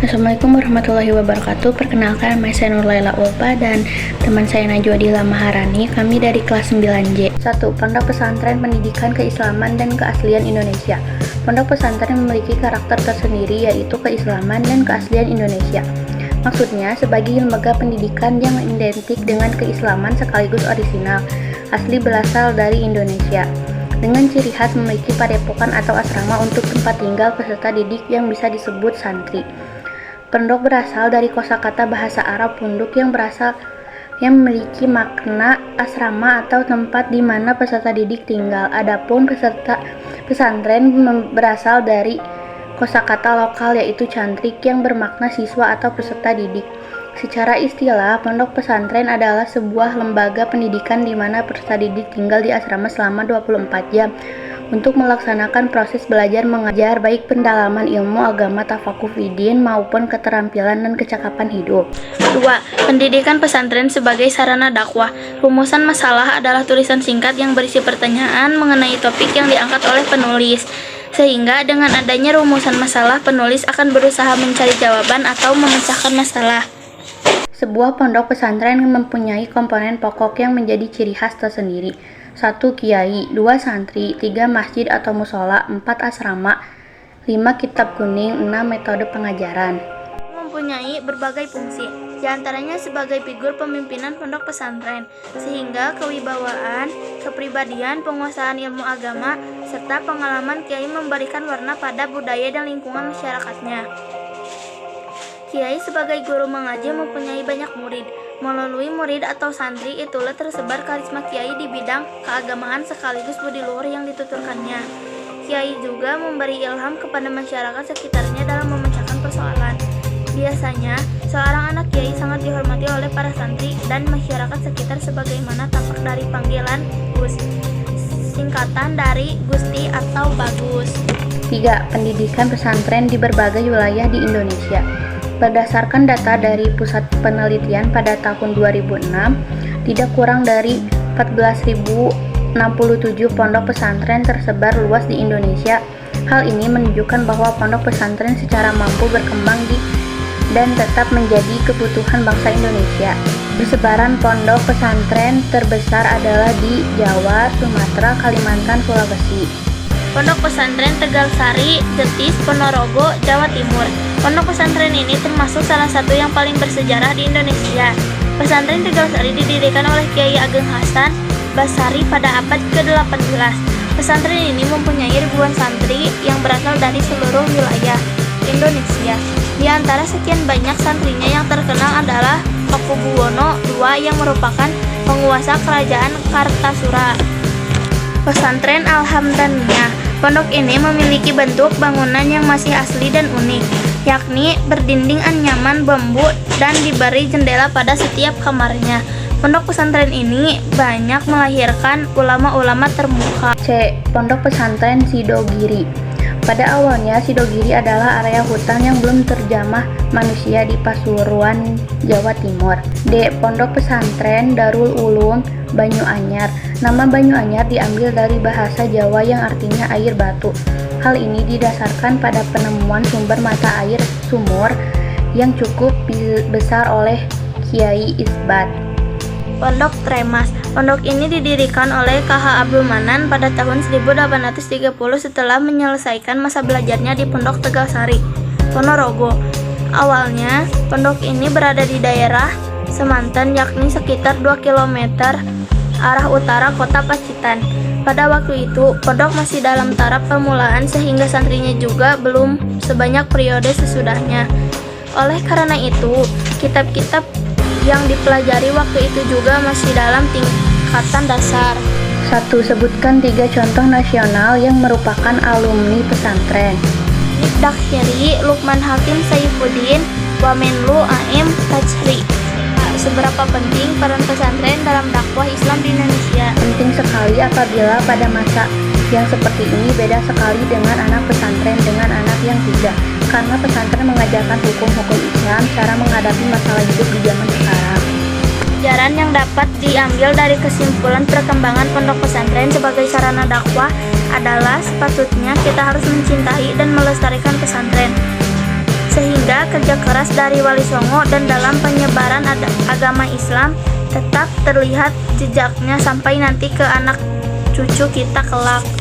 Assalamualaikum warahmatullahi wabarakatuh. Perkenalkan, saya Nurlaila Ulfa dan teman saya Najwa Dila Maharani. Kami dari kelas 9J. 1. Pondok Pesantren Pendidikan Keislaman dan Keaslian Indonesia. Pondok pesantren memiliki karakter tersendiri, yaitu keislaman dan keaslian Indonesia. Maksudnya, sebagai lembaga pendidikan yang identik dengan keislaman sekaligus orisinal, asli berasal dari Indonesia. Dengan ciri khas memiliki padepokan atau asrama untuk tempat tinggal peserta didik yang bisa disebut santri. Pondok berasal dari kosakata bahasa Arab punduk yang memiliki makna asrama atau tempat di mana peserta didik tinggal. Adapun peserta pesantren berasal dari kosakata lokal yaitu cantrik yang bermakna siswa atau peserta didik. Secara istilah, pondok pesantren adalah sebuah lembaga pendidikan di mana peserta didik tinggal di asrama selama 24 jam untuk melaksanakan proses belajar mengajar baik pendalaman ilmu agama tafakuh fiddin maupun keterampilan dan kecakapan hidup. 2. Pendidikan pesantren sebagai sarana dakwah. Rumusan masalah adalah tulisan singkat yang berisi pertanyaan mengenai topik yang diangkat oleh penulis. Sehingga dengan adanya rumusan masalah, penulis akan berusaha mencari jawaban atau memecahkan masalah. Sebuah pondok pesantren mempunyai komponen pokok yang menjadi ciri khas tersendiri. 1. Kiai, 2. Santri, 3. Masjid atau musola, 4. Asrama, 5. Kitab kuning, 6. Metode pengajaran. Mempunyai berbagai fungsi, diantaranya sebagai figur pemimpinan pondok pesantren, sehingga kewibawaan, kepribadian, penguasaan ilmu agama, serta pengalaman kiai memberikan warna pada budaya dan lingkungan masyarakatnya. Kiai sebagai guru mengaji mempunyai banyak murid. Melalui murid atau santri itulah tersebar karisma kiai di bidang keagamaan sekaligus budi luhur yang dituturkannya. Kiai juga memberi ilham kepada masyarakat sekitarnya dalam memecahkan persoalan. Biasanya, seorang anak kiai sangat dihormati oleh para santri dan masyarakat sekitar sebagaimana tampak dari panggilan Gus, singkatan dari Gusti atau Bagus. 3. Pendidikan pesantren di berbagai wilayah di Indonesia. Berdasarkan data dari Pusat Penelitian pada tahun 2006, tidak kurang dari 14.067 pondok pesantren tersebar luas di Indonesia. Hal ini menunjukkan bahwa pondok pesantren secara mampu berkembang dan tetap menjadi kebutuhan bangsa Indonesia. Persebaran pondok pesantren terbesar adalah di Jawa, Sumatera, Kalimantan, Sulawesi. Pondok Pesantren Tegal Sari, Jetis, Ponorogo, Jawa Timur. Pondok pesantren ini termasuk salah satu yang paling bersejarah di Indonesia. Pesantren Tegal Sari didirikan oleh Kiai Ageng Hasan Basari pada abad ke-18. Pesantren ini mempunyai ribuan santri yang berasal dari seluruh wilayah Indonesia. Di antara sekian banyak santrinya yang terkenal adalah Pakubuwono II yang merupakan penguasa kerajaan Kartasura. Pesantren Alhamdulillah. Pondok ini memiliki bentuk bangunan yang masih asli dan unik, yakni berdinding anyaman bambu dan diberi jendela pada setiap kamarnya. Pondok pesantren ini banyak melahirkan ulama-ulama termuka. C. Pondok Pesantren Sidogiri. Pada awalnya, Sidogiri adalah area hutan yang belum terjamah manusia di Pasuruan, Jawa Timur. D. Pondok Pesantren Darul Ulum Banyuanyar. Nama Banyuanyar diambil dari bahasa Jawa yang artinya air batu. Hal ini didasarkan pada penemuan sumber mata air sumur yang cukup besar oleh Kiai Isbat. Pondok Tremas. Pondok ini didirikan oleh KH Abdul Manan pada tahun 1830 setelah menyelesaikan masa belajarnya di Pondok Tegal Sari, Ponorogo. Awalnya, pondok ini berada di daerah Semanten, yakni sekitar 2 km arah utara kota Pacitan. Pada waktu itu, pondok masih dalam taraf permulaan sehingga santrinya juga belum sebanyak periode sesudahnya. Oleh karena itu, kitab-kitab yang dipelajari waktu itu juga masih dalam tingkatan dasar. 1. Sebutkan 3 contoh nasional yang merupakan alumni pesantren. Dakhiri, Lukman Hakim Saifuddin, Wamenlu Aim Tajri. Seberapa penting peran pesantren dalam dakwah Islam di Indonesia? Penting sekali apabila pada masa yang seperti ini beda sekali dengan anak pesantren dengan anak yang tidak. Karena pesantren mengajarkan hukum-hukum Islam cara menghadapi masalah hidup di zaman sekarang. Pelajaran yang dapat diambil dari kesimpulan perkembangan pondok pesantren sebagai sarana dakwah adalah sepatutnya kita harus mencintai dan melestarikan pesantren. sehingga kerja keras dari Wali Songo dan dalam penyebaran agama Islam tetap terlihat jejaknya sampai nanti ke anak cucu kita kelak.